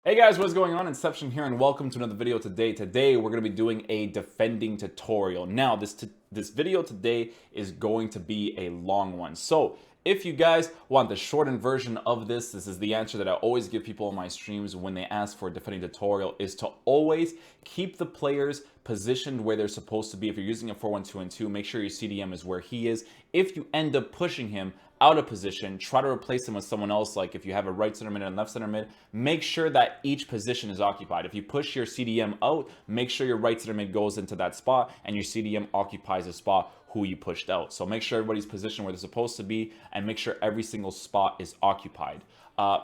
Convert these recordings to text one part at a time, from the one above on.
Hey guys, what's going on? Inception here, and welcome to another video today. Today, we're going to be doing a defending tutorial. Now, this video today is going to be a long one. So, if you guys want the shortened version of this is the answer that I always give people on my streams when they ask for a defending tutorial, is to always keep the players positioned where they're supposed to be. If you're using a 4-1-2-2, make sure your CDM is where he is. If you end up pushing him out of position, try to replace him with someone else. Like if you have a right center mid and left center mid, make sure that each position is occupied. If you push your CDM out, make sure your right center mid goes into that spot and your CDM occupies the spot who you pushed out. So make sure everybody's positioned where they're supposed to be and make sure every single spot is occupied.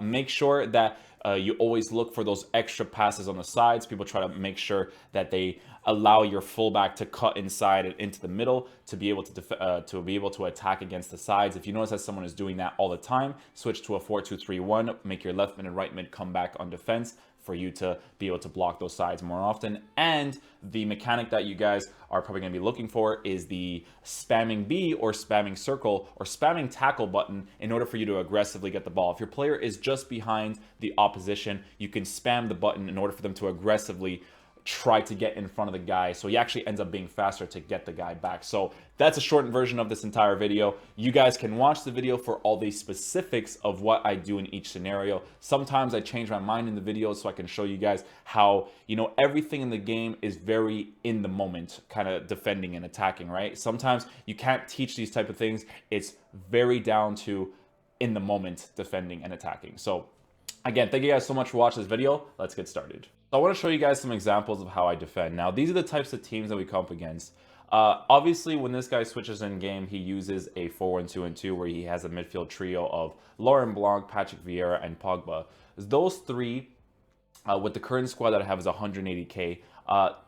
Make sure that you always look for those extra passes on the sides. People try to make sure that they allow your fullback to cut inside and into the middle to be able to attack against the sides. If you notice that someone is doing that all the time, switch to a 4-2-3-1. Make your left mid and right mid come back on defense for you to be able to block those sides more often. And the mechanic that you guys are probably going to be looking for is the spamming B or spamming circle or spamming tackle button in order for you to aggressively get the ball. If your player is just behind the opposition, you can spam the button in order for them to aggressively try to get in front of the guy, so he actually ends up being faster to get the guy back. So that's a shortened version of this entire video. You guys can watch the video for all the specifics of what I do in each scenario. Sometimes I change my mind in the videos so I can show you guys how, everything in the game is very in the moment, kind of defending and attacking, right? Sometimes you can't teach these type of things. It's very down to in the moment defending and attacking. So again, thank you guys so much for watching this video. Let's get started. So I want to show you guys some examples of how I defend. Now, these are the types of teams that we come up against. Obviously, when this guy switches in game, he uses a 4-1-2-2 where he has a midfield trio of Laurent Blanc, Patrick Vieira, and Pogba. Those three, with the current squad that I have is 180k.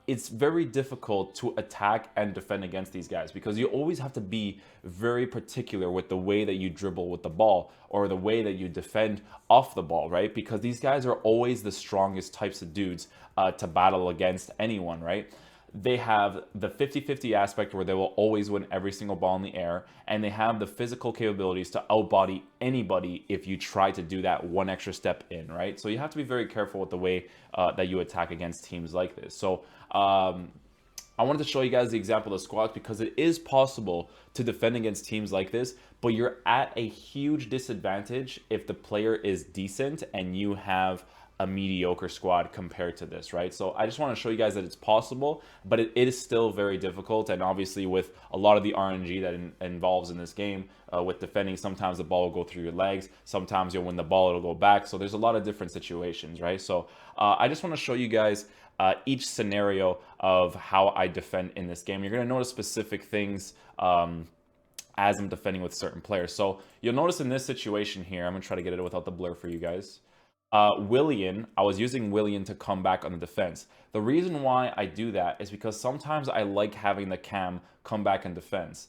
It's very difficult to attack and defend against these guys because you always have to be very particular with the way that you dribble with the ball or the way that you defend off the ball, right? Because these guys are always the strongest types of dudes to battle against anyone, right? They have the 50-50 aspect where they will always win every single ball in the air, and they have the physical capabilities to outbody anybody if you try to do that one extra step in, right? So you have to be very careful with the way that you attack against teams like this. So I wanted to show you guys the example of the squads because it is possible to defend against teams like this, but you're at a huge disadvantage if the player is decent and you have a mediocre squad compared to this, right? So I just want to show you guys that it's possible, but it is still very difficult. And obviously with a lot of the RNG that involves in this game, with defending, sometimes the ball will go through your legs. Sometimes you'll win the ball, it'll go back. So there's a lot of different situations, right? So I just want to show you guys each scenario of how I defend in this game. You're going to notice specific things as I'm defending with certain players. So you'll notice in this situation here, I'm going to try to get it without the blur for you guys. Willian, I was using Willian to come back on the defense. The reason why I do that is because sometimes I like having the cam come back on defense.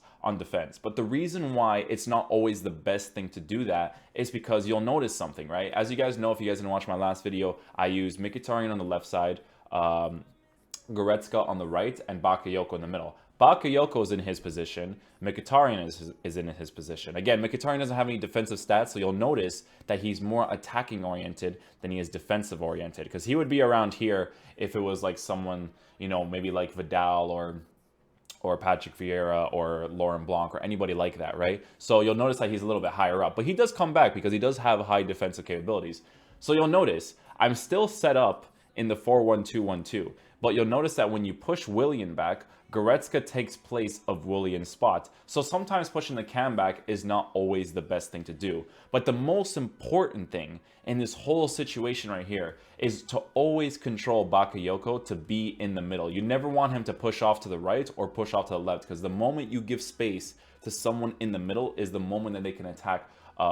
But the reason why it's not always the best thing to do that is because you'll notice something, right? As you guys know, if you guys didn't watch my last video, I used Mkhitaryan on the left side, Goretzka on the right, and Bakayoko in the middle. Bakayoko is in his position. Mkhitaryan is in his position. Again, Mkhitaryan doesn't have any defensive stats, so you'll notice that he's more attacking oriented than he is defensive oriented. Because he would be around here if it was like someone, maybe like Vidal or Patrick Vieira or Laurent Blanc or anybody like that, right? So you'll notice that he's a little bit higher up. But he does come back because he does have high defensive capabilities. So you'll notice I'm still set up in the 4-1-2-1-2. But you'll notice that when you push Willian back, Goretzka takes place of Willian's spot. So sometimes pushing the cam back is not always the best thing to do. But the most important thing in this whole situation right here is to always control Bakayoko to be in the middle. You never want him to push off to the right or push off to the left, because the moment you give space to someone in the middle is the moment that they can attack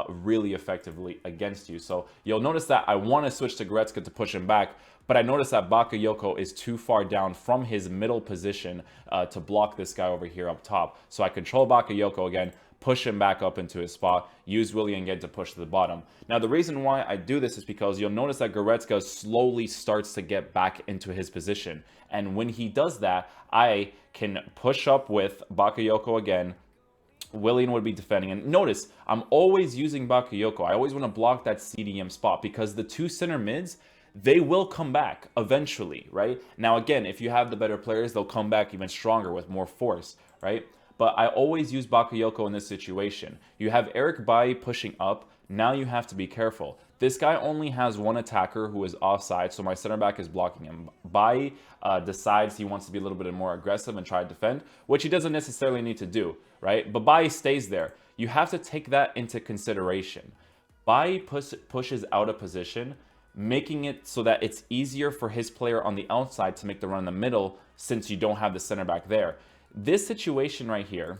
really effectively against you. So you'll notice that I want to switch to Goretzka to push him back, but I notice that Bakayoko is too far down from his middle position to block this guy over here up top. So I control Bakayoko again, push him back up into his spot, use Willian again to push to the bottom. Now, the reason why I do this is because you'll notice that Goretzka slowly starts to get back into his position. And when he does that, I can push up with Bakayoko again. Willian would be defending. And notice, I'm always using Bakayoko. I always want to block that CDM spot because the two center mids, they will come back eventually, right? Now, again, if you have the better players, they'll come back even stronger with more force, right? But I always use Bakayoko in this situation. You have Eric Bailly pushing up. Now you have to be careful. This guy only has one attacker who is offside, so my center back is blocking him. Bailly decides he wants to be a little bit more aggressive and try to defend, which he doesn't necessarily need to do, right? But Bailly stays there. You have to take that into consideration. Bailly pushes out of position, making it so that it's easier for his player on the outside to make the run in the middle since you don't have the center back there. This situation right here,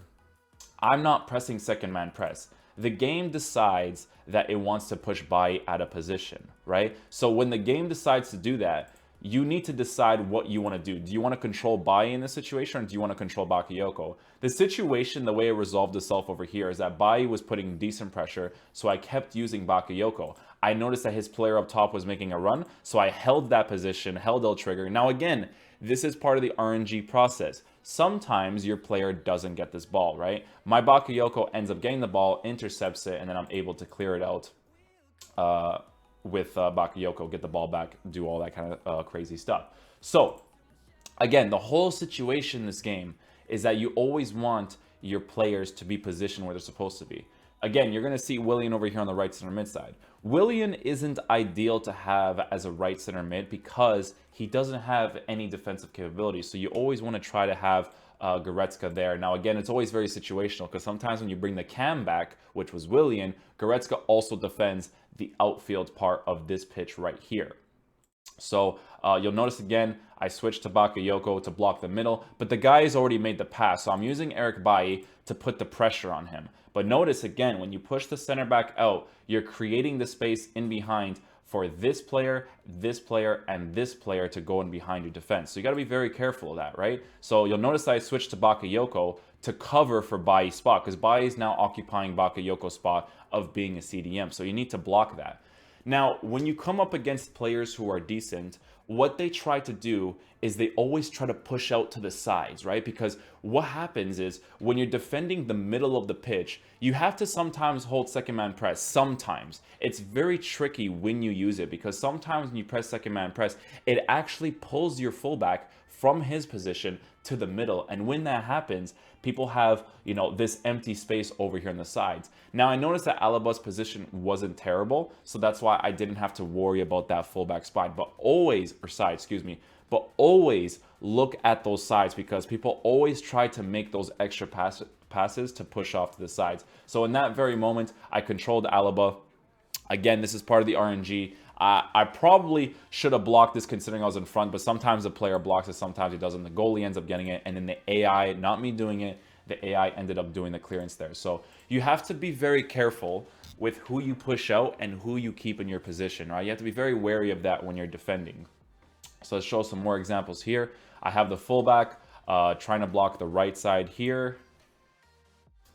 I'm not pressing second man press. The game decides that it wants to push Bailly out of position, right? So when the game decides to do that, you need to decide what you want to do. Do you want to control Bailly in this situation, or do you want to control Bakayoko? The situation, the way it resolved itself over here is that Bailly was putting decent pressure, so I kept using Bakayoko. I noticed that his player up top was making a run, so I held that position, held L trigger. Now again, this is part of the RNG process. Sometimes your player doesn't get this ball, right? My Bakayoko ends up getting the ball, intercepts it, and then I'm able to clear it out with Bakayoko, get the ball back, do all that kind of crazy stuff. So, again, the whole situation in this game is that you always want your players to be positioned where they're supposed to be. Again, you're going to see Willian over here on the right center mid side. Willian isn't ideal to have as a right center mid because he doesn't have any defensive capabilities. So you always want to try to have Goretzka there. Now, again, it's always very situational because sometimes when you bring the cam back, which was Willian, Goretzka also defends the outfield part of this pitch right here. So you'll notice again, I switched to Bakayoko to block the middle, but the guy has already made the pass. So I'm using Eric Bailly to put the pressure on him. But notice again, when you push the center back out, you're creating the space in behind for this player, and this player to go in behind your defense. So you got to be very careful of that, right? So you'll notice that I switched to Bakayoko to cover for Bailly's spot because Bailly is now occupying Bakayoko's spot of being a CDM. So you need to block that. Now, when you come up against players who are decent, what they try to do is they always try to push out to the sides, right? Because what happens is when you're defending the middle of the pitch, you have to sometimes hold second man press. Sometimes. It's very tricky when you use it because sometimes when you press second man press, it actually pulls your fullback from his position to the middle. And when that happens, people have, this empty space over here on the sides. Now, I noticed that Alaba's position wasn't terrible, so that's why I didn't have to worry about that fullback spot. But always look at those sides because people always try to make those extra passes to push off to the sides. So in that very moment, I controlled Alaba. Again, this is part of the RNG. I probably should have blocked this considering I was in front, but sometimes the player blocks it, sometimes he doesn't. The goalie ends up getting it, and then the AI, not me doing it, the AI ended up doing the clearance there. So you have to be very careful with who you push out and who you keep in your position, right? You have to be very wary of that when you're defending. So let's show some more examples here. I have the fullback trying to block the right side here.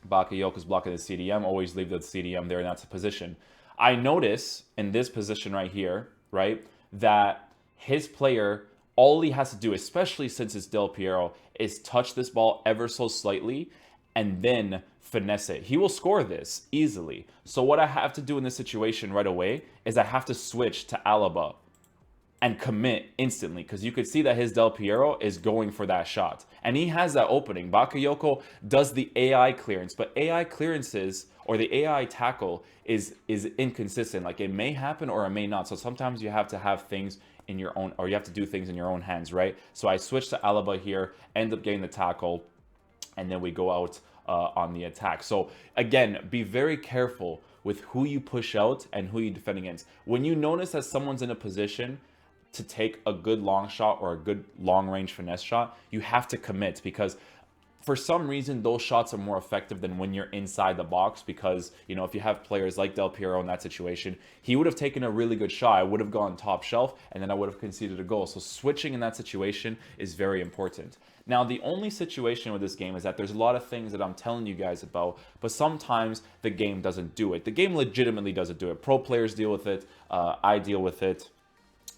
Bakayoko's blocking the CDM. Always leave the CDM there, and that's a position. I notice in this position right here, right, that his player, all he has to do, especially since it's Del Piero, is touch this ball ever so slightly and then finesse it. He will score this easily. So what I have to do in this situation right away is I have to switch to Alaba and commit instantly because you could see that his Del Piero is going for that shot. And he has that opening. Bakayoko does the AI clearance, but AI clearances or the AI tackle is inconsistent. Like it may happen or it may not. So sometimes you have to have things in your own, or you have to do things in your own hands, right? So I switched to Alaba here, end up getting the tackle, and then we go out on the attack. So again, be very careful with who you push out and who you defend against. When you notice that someone's in a position to take a good long shot or a good long range finesse shot, you have to commit because for some reason those shots are more effective than when you're inside the box because, if you have players like Del Piero in that situation, he would have taken a really good shot. I would have gone top shelf and then I would have conceded a goal. So switching in that situation is very important. Now, the only situation with this game is that there's a lot of things that I'm telling you guys about, but sometimes the game doesn't do it. The game legitimately doesn't do it. Pro players deal with it. I deal with it.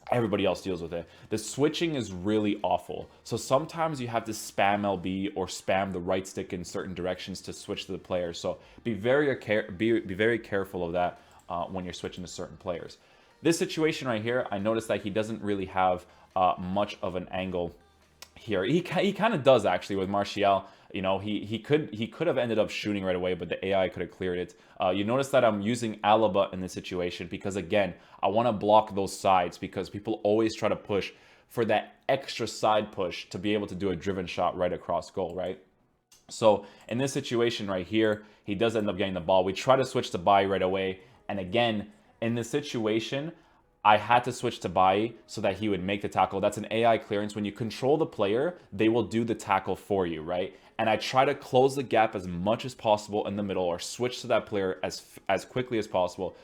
Everybody else deals with it. The switching is really awful. So sometimes you have to spam LB or spam the right stick in certain directions to switch to the player. So be very careful of that when you're switching to certain players. This situation right here, I noticed that he doesn't really have much of an angle here. He kind of does actually with Martial. You know, he could have ended up shooting right away, but the AI could have cleared it. You notice that I'm using Alaba in this situation because, again, I want to block those sides because people always try to push for that extra side push to be able to do a driven shot right across goal, right? So in this situation right here, he does end up getting the ball. We try to switch to Bai right away. And again, in this situation, I had to switch to Bai so that he would make the tackle. That's an AI clearance. When you control the player, they will do the tackle for you, right? And I try to close the gap as much as possible in the middle or switch to that player as quickly as possible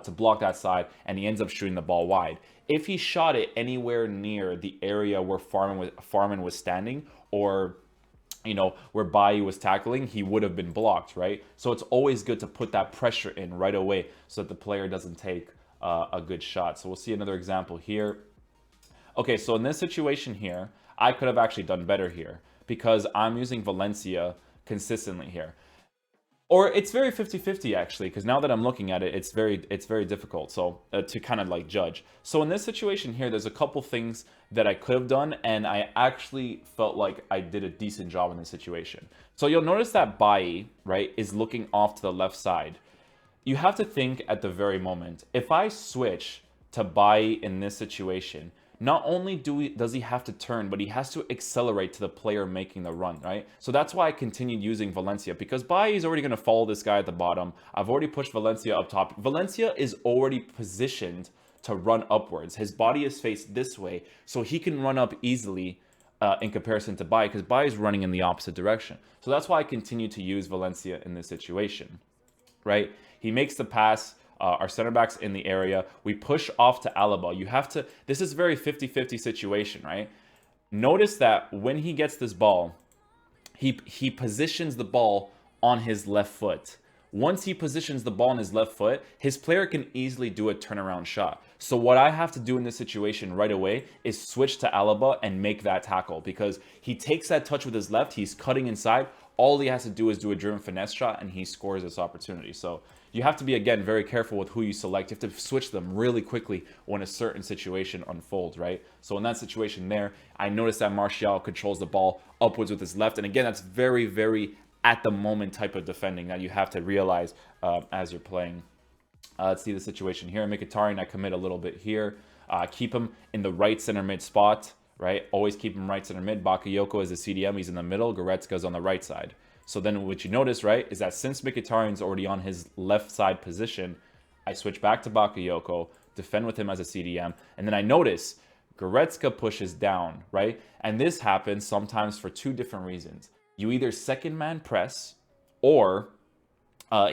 to block that side, and he ends up shooting the ball wide. If he shot it anywhere near the area where Farman was standing, or you know, where Bailly was tackling, he would have been blocked, right? So it's always good to put that pressure in right away so that the player doesn't take a good shot. So we'll see another example here. Okay, so in this situation here, I could have actually done better here because I'm using Valencia consistently here. Or it's very 50-50 actually, because now that I'm looking at it, it's very difficult to kind of like judge. So in this situation here, there's a couple things that I could have done, and I actually felt like I did a decent job in this situation. So you'll notice that Bailly, right, is looking off to the left side. You have to think at the very moment, if I switch to Bailly in this situation, not only does he have to turn, but he has to accelerate to the player making the run, right? So that's why I continued using Valencia, because Bailly is already going to follow this guy at the bottom. I've already pushed Valencia up top. Valencia is already positioned to run upwards. His body is faced this way, so he can run up easily in comparison to Bailly, because Bailly is running in the opposite direction. So that's why I continue to use Valencia in this situation, right? He makes the pass. Our center back's in the area. We push off to Alaba. You have to, this is a very 50-50 situation, right? Notice that when he gets this ball, he positions the ball on his left foot. Once he positions the ball on his left foot, his player can easily do a turnaround shot. So what I have to do in this situation right away is switch to Alaba and make that tackle, because he takes that touch with his left, he's cutting inside. All he has to do is do a driven finesse shot, and he scores this opportunity. So you have to be, again, very careful with who you select. You have to switch them really quickly when a certain situation unfolds, right? So in that situation there, I noticed that Martial controls the ball upwards with his left. And again, that's very, very at the moment type of defending that you have to realize as you're playing. Let's see the situation here. Mkhitaryan, I commit a little bit here. Keep him in the right center mid spot, right? Always keep him right center mid. Bakayoko is a CDM. He's in the middle. Goretzka's on the right side. So then what you notice, right, is that since Mkhitaryan's already on his left side position, I switch back to Bakayoko, defend with him as a CDM, and then I notice Goretzka pushes down, right? And this happens sometimes for two different reasons. You either second man press, or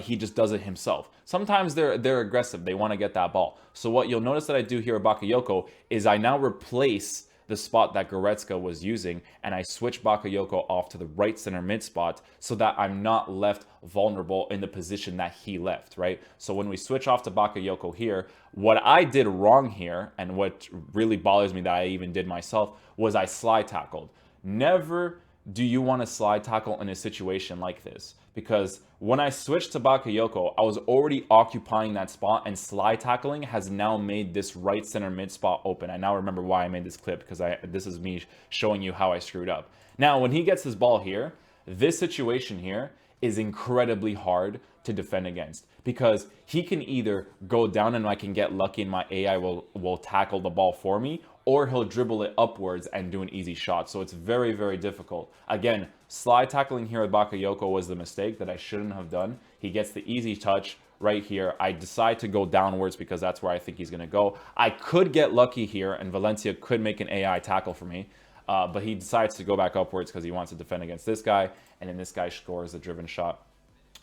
he just does it himself. Sometimes they're aggressive. They want to get that ball. So what you'll notice that I do here at Bakayoko is I now replace the spot that Goretzka was using, and I switch Bakayoko off to the right center mid spot so that I'm not left vulnerable in the position that he left, right? So when we switch off to Bakayoko here, what I did wrong here, and what really bothers me that I even did myself, was I slide tackled. Never do you want to slide tackle in a situation like this, because when I switched to Bakayoko, I was already occupying that spot, and slide tackling has now made this right center mid spot open. I now remember why I made this clip, because this is me showing you how I screwed up. Now, when he gets his ball here, this situation here is incredibly hard to defend against, because he can either go down and I can get lucky and my AI will tackle the ball for me, or he'll dribble it upwards and do an easy shot. So it's very, very difficult. Again, slide tackling here with Bakayoko was the mistake that I shouldn't have done. He gets the easy touch right here. I decide to go downwards because that's where I think he's going to go. I could get lucky here, and Valencia could make an AI tackle for me. But he decides to go back upwards because he wants to defend against this guy, and then this guy scores a driven shot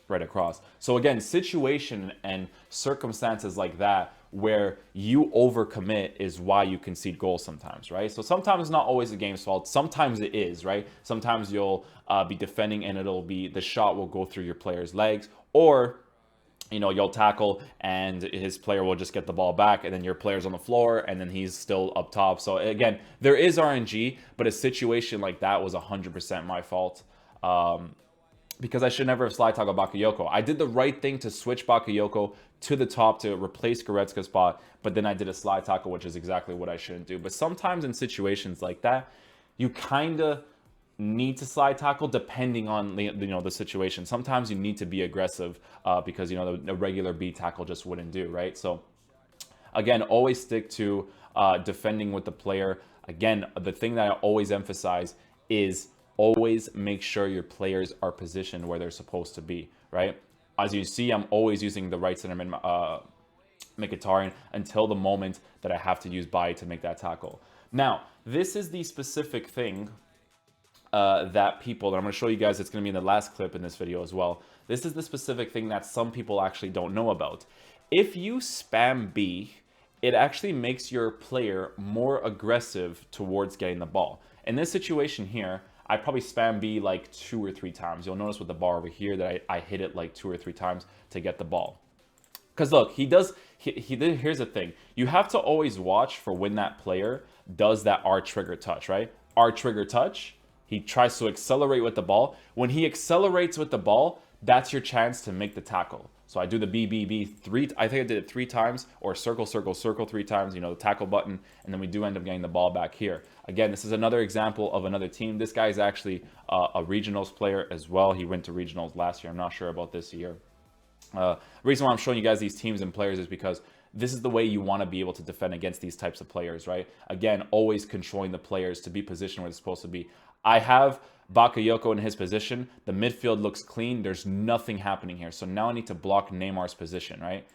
right across. So again, situation and circumstances like that where you overcommit is why you concede goals sometimes, right? So sometimes it's not always the game's fault. Sometimes it is, right? Sometimes you'll be defending and the shot will go through your player's legs, or you know, you'll tackle and his player will just get the ball back, and then your player's on the floor and then he's still up top. So again, there is RNG, but a situation like that was 100% my fault. because I should never have slide tackled Bakayoko. I did the right thing to switch Bakayoko to the top to replace Goretzka's spot, but then I did a slide tackle, which is exactly what I shouldn't do. But sometimes in situations like that, you kind of need to slide tackle depending on the situation. Sometimes you need to be aggressive because the regular B tackle just wouldn't do, right? So again, always stick to defending with the player. Again, the thing that I always emphasize is always make sure your players are positioned where they're supposed to be, right? As you see, I'm always using the right center Mkhitaryan until the moment that I have to use Bai to make that tackle. Now, this is the specific thing that people, that I'm going to show you guys, it's going to be in the last clip in this video as well. This is the specific thing that some people actually don't know about. If you spam B, it actually makes your player more aggressive towards getting the ball. In this situation here, I probably spam B like 2 or 3 times. You'll notice with the bar over here that I hit it like 2 or 3 times to get the ball. Because look, here's the thing. You have to always watch for when that player does that R trigger touch, right? R trigger touch, he tries to accelerate with the ball. When he accelerates with the ball, that's your chance to make the tackle. So I do the B, I think I did it 3 times, or circle, circle, circle 3 times, the tackle button, and then we do end up getting the ball back here. Again, this is another example of another team. This guy is actually a regionals player as well. He went to regionals last year. I'm not sure about this year. The reason why I'm showing you guys these teams and players is because this is the way you want to be able to defend against these types of players, right? Again, always controlling the players to be positioned where they're supposed to be. I have Bakayoko in his position. The midfield looks clean. There's nothing happening here. So now I need to block Neymar's position, right?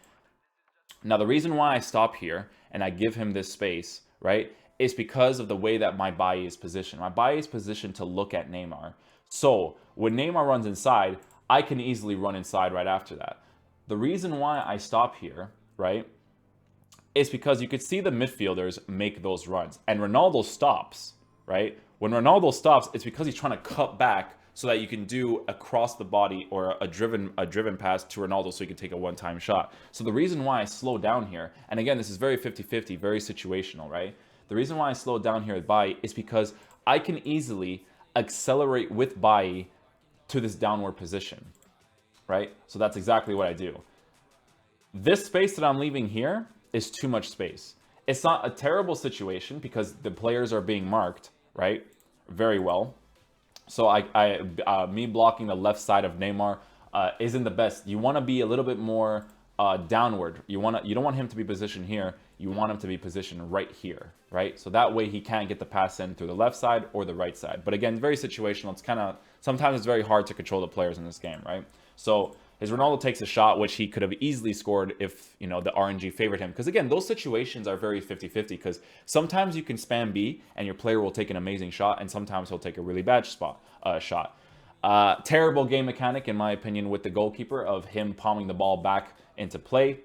Now, the reason why I stop here and I give him this space, right, is because of the way that my Bailly is positioned. My Bailly is positioned to look at Neymar. So when Neymar runs inside, I can easily run inside right after that. The reason why I stop here, right, is because you could see the midfielders make those runs. And Ronaldo stops, right? When Ronaldo stops, it's because he's trying to cut back so that you can do across the body or a driven pass to Ronaldo so he can take a one-time shot. So the reason why I slow down here, and again, this is very 50-50, very situational, right? The reason why I slow down here at Bailly is because I can easily accelerate with Bailly to this downward position, right? So that's exactly what I do. This space that I'm leaving here is too much space. It's not a terrible situation because the players are being marked, right, very well. So me blocking the left side of Neymar isn't the best. You want to be a little bit more downward. You don't want him to be positioned here. You want him to be positioned right here, right? So that way he can't get the pass in through the left side or the right side. But again, very situational. It's sometimes it's very hard to control the players in this game, right? So his Ronaldo takes a shot, which he could have easily scored if, the RNG favored him. Because again, those situations are very 50-50 because sometimes you can spam B and your player will take an amazing shot, and sometimes he'll take a really bad shot. Terrible game mechanic, in my opinion, with the goalkeeper of him palming the ball back into play.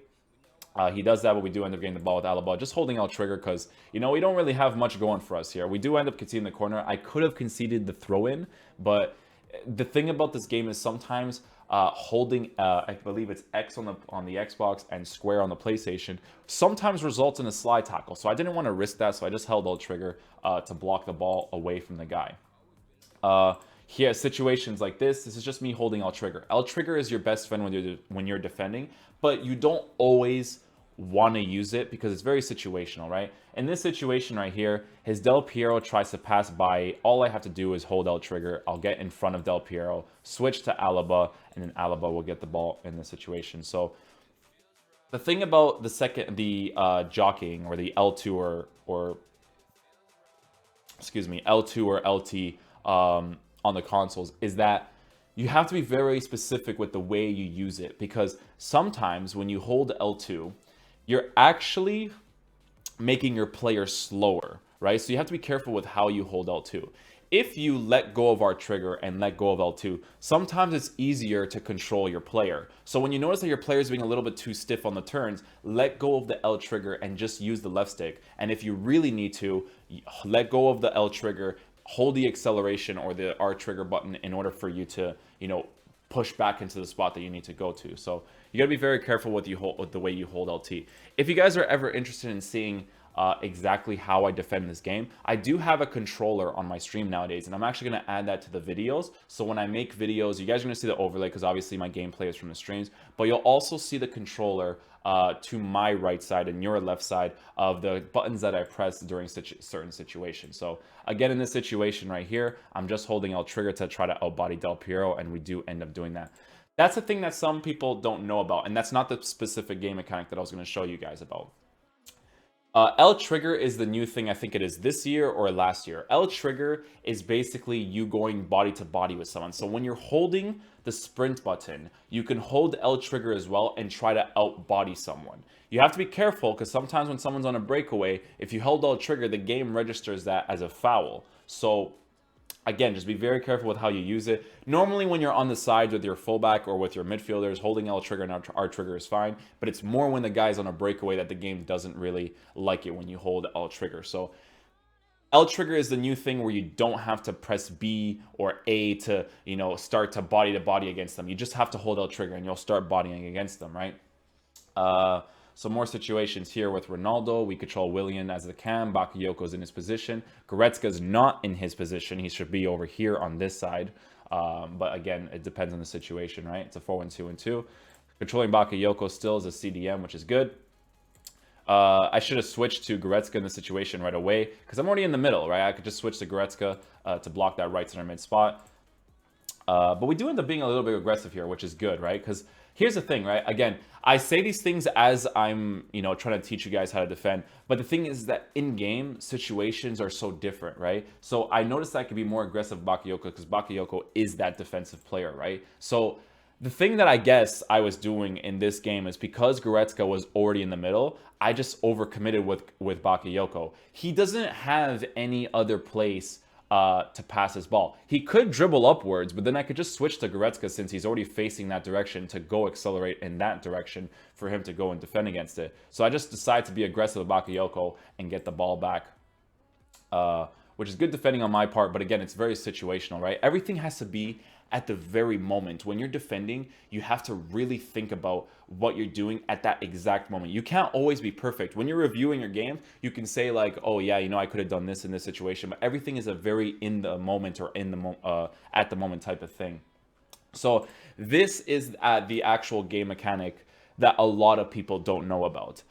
He does that, but we do end up getting the ball with Alaba, just holding out trigger because, we don't really have much going for us here. We do end up conceding the corner. I could have conceded the throw-in, but the thing about this game is sometimes holding, I believe it's X on the Xbox and square on the PlayStation, sometimes results in a slide tackle. So I didn't want to risk that, so I just held out trigger to block the ball away from the guy. Here, situations like this is just me holding L trigger. L trigger is your best friend when you're defending, but you don't always want to use it because it's very situational, right? In this situation right here, his Del Piero tries to pass by. All I have to do is hold L trigger. I'll get in front of Del Piero, switch to Alaba, and then Alaba will get the ball in this situation. So the thing about the jockeying or the L2 or excuse me, L2 or LT on the consoles is that you have to be very specific with the way you use it, because sometimes when you hold L2, you're actually making your player slower, right? So you have to be careful with how you hold L2. If you let go of our trigger and let go of L2, sometimes it's easier to control your player. So when you notice that your player is being a little bit too stiff on the turns, let go of the L trigger and just use the left stick. And if you really need to, let go of the L trigger, hold the acceleration or the R trigger button in order for you to, push back into the spot that you need to go to. So you got to be very careful with the way you hold LT. If you guys are ever interested in seeing exactly how I defend this game. I do have a controller on my stream nowadays, and I'm actually going to add that to the videos. So when I make videos, you guys are going to see the overlay because obviously my gameplay is from the streams, but you'll also see the controller to my right side and your left side of the buttons that I press during certain situations. So again, in this situation right here, I'm just holding L trigger to try to outbody Del Piero, and we do end up doing that. That's the thing that some people don't know about, and that's not the specific game mechanic that I was going to show you guys about. L trigger is the new thing. I think it is this year or last year. L trigger is basically you going body to body with someone. So when you're holding the sprint button, you can hold L trigger as well and try to out body someone. You have to be careful because sometimes when someone's on a breakaway, if you hold L trigger, the game registers that as a foul. So again, just be very careful with how you use it. Normally, when you're on the sides with your fullback or with your midfielders, holding L trigger and R trigger is fine. But it's more when the guy's on a breakaway that the game doesn't really like it when you hold L trigger. So L trigger is the new thing where you don't have to press B or A to, start to body against them. You just have to hold L trigger and you'll start bodying against them, right? So more situations here with Ronaldo. We control Willian as the cam. Bakayoko's in his position. Goretzka's not in his position. He should be over here on this side. But again, it depends on the situation, right? It's a 4-1-2-1-2. Controlling Bakayoko still is a CDM, which is good. I should have switched to Goretzka in the situation right away because I'm already in the middle, right? I could just switch to Goretzka to block that right center mid spot. But we do end up being a little bit aggressive here, which is good, right? Because here's the thing, right? Again, I say these things as I'm, trying to teach you guys how to defend. But the thing is that in-game situations are so different, right? So I noticed I could be more aggressive with Bakayoko because Bakayoko is that defensive player, right? So the thing that I guess I was doing in this game is because Goretzka was already in the middle, I just overcommitted with Bakayoko. He doesn't have any other place to pass his ball. He could dribble upwards, but then I could just switch to Goretzka since he's already facing that direction to go accelerate in that direction for him to go and defend against it. So I just decided to be aggressive with Bakayoko and get the ball back, which is good defending on my part. But again, it's very situational, right? Everything has to be at the very moment. When you're defending, you have to really think about what you're doing at that exact moment. You can't always be perfect. When you're reviewing your game, you can say like, oh yeah, I could have done this in this situation, but everything is a very in the moment or at the moment type of thing. So this is the actual game mechanic that a lot of people don't know about.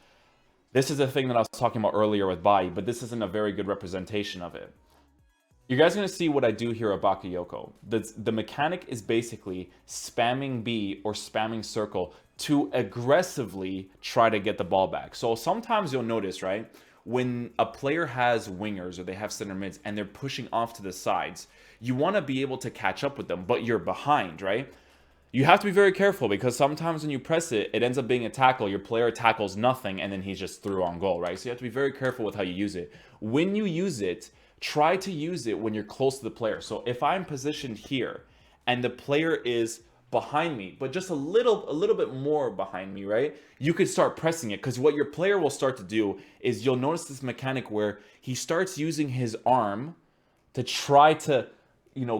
This is the thing that I was talking about earlier with Bai, but this isn't a very good representation of it. You guys are going to see what I do here at Bakayoko. The mechanic is basically spamming B or spamming circle to aggressively try to get the ball back. So sometimes you'll notice, right, when a player has wingers or they have center mids and they're pushing off to the sides, you want to be able to catch up with them, but you're behind, right? You have to be very careful because sometimes when you press it, it ends up being a tackle. Your player tackles nothing and then he's just through on goal, right? So you have to be very careful with how you use it. When you use it, try to use it when you're close to the player. So if I'm positioned here and the player is behind me, but just a little bit more behind me, right? You could start pressing it because what your player will start to do is you'll notice this mechanic where he starts using his arm to try to,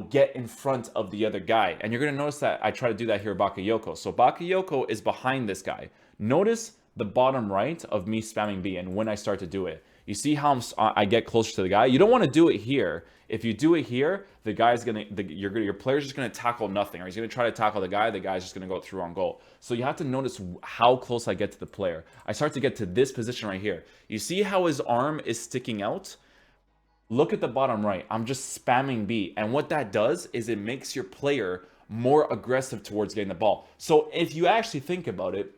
get in front of the other guy. And you're going to notice that I try to do that here at Bakayoko. So Bakayoko is behind this guy. Notice the bottom right of me spamming B and when I start to do it. You see how I get closer to the guy? You don't want to do it here. If you do it here, the guy's your player's just gonna tackle nothing, or he's gonna try to tackle the guy's just gonna go through on goal. So you have to notice how close I get to the player. I start to get to this position right here. You see how his arm is sticking out? Look at the bottom right. I'm just spamming B, and what that does is it makes your player more aggressive towards getting the ball. So if you actually think about it,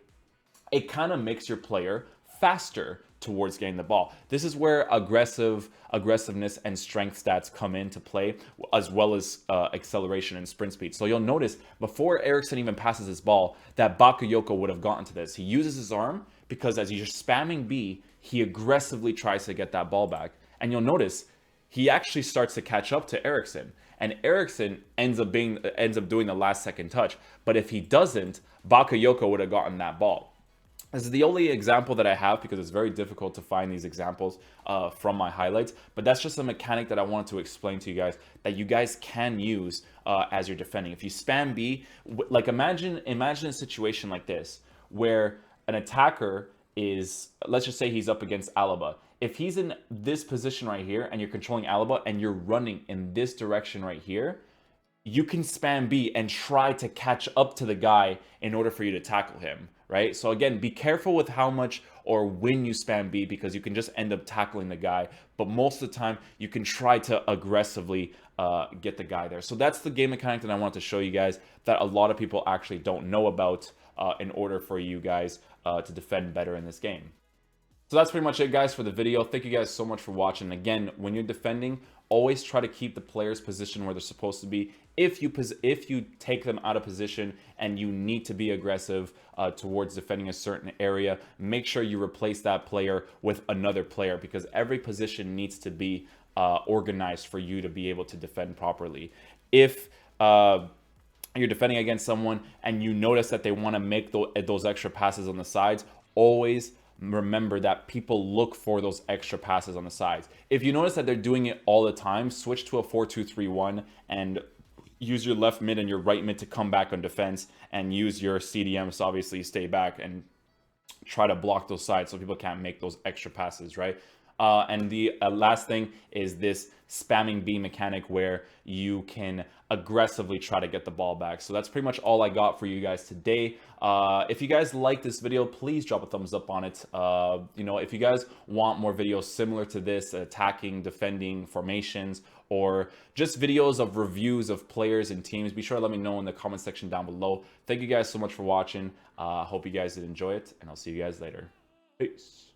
it kind of makes your player faster towards getting the ball. This is where aggressiveness and strength stats come into play, as well as acceleration and sprint speed. So you'll notice before Eriksen even passes his ball, that Bakayoko would have gotten to this. He uses his arm because as you're spamming B, he aggressively tries to get that ball back. And you'll notice he actually starts to catch up to Eriksen. And Eriksen ends up doing the last second touch. But if he doesn't, Bakayoko would have gotten that ball. This is the only example that I have because it's very difficult to find these examples from my highlights. But that's just a mechanic that I wanted to explain to you guys that you guys can use as you're defending. If you spam B, like imagine a situation like this where an attacker is, let's just say he's up against Alaba. If he's in this position right here and you're controlling Alaba and you're running in this direction right here, you can spam B and try to catch up to the guy in order for you to tackle him, right? So again, be careful with how much or when you spam B, because you can just end up tackling the guy. But most of the time, you can try to aggressively get the guy there. So that's the game mechanic that I want to show you guys that a lot of people actually don't know about in order for you guys to defend better in this game. So that's pretty much it, guys, for the video. Thank you guys so much for watching. Again, when you're defending, always try to keep the players positioned where they're supposed to be. If you take them out of position and you need to be aggressive towards defending a certain area, make sure you replace that player with another player, because every position needs to be organized for you to be able to defend properly. If you're defending against someone and you notice that they want to make those extra passes on the sides, always remember that people look for those extra passes on the sides. If you notice that they're doing it all the time, switch to a 4-2-3-1 and use your left mid and your right mid to come back on defense, and use your CDMs to obviously stay back and try to block those sides so people can't make those extra passes, right? And the last thing is this spamming B mechanic, where you can aggressively try to get the ball back. So that's pretty much all I got for you guys today. If you guys like this video, please drop a thumbs up on it. You know, if you guys want more videos similar to this, attacking, defending, formations, or just videos of reviews of players and teams, be sure to let me know in the comment section down below. Thank you guys so much for watching. Hope you guys did enjoy it, and I'll see you guys later. Peace.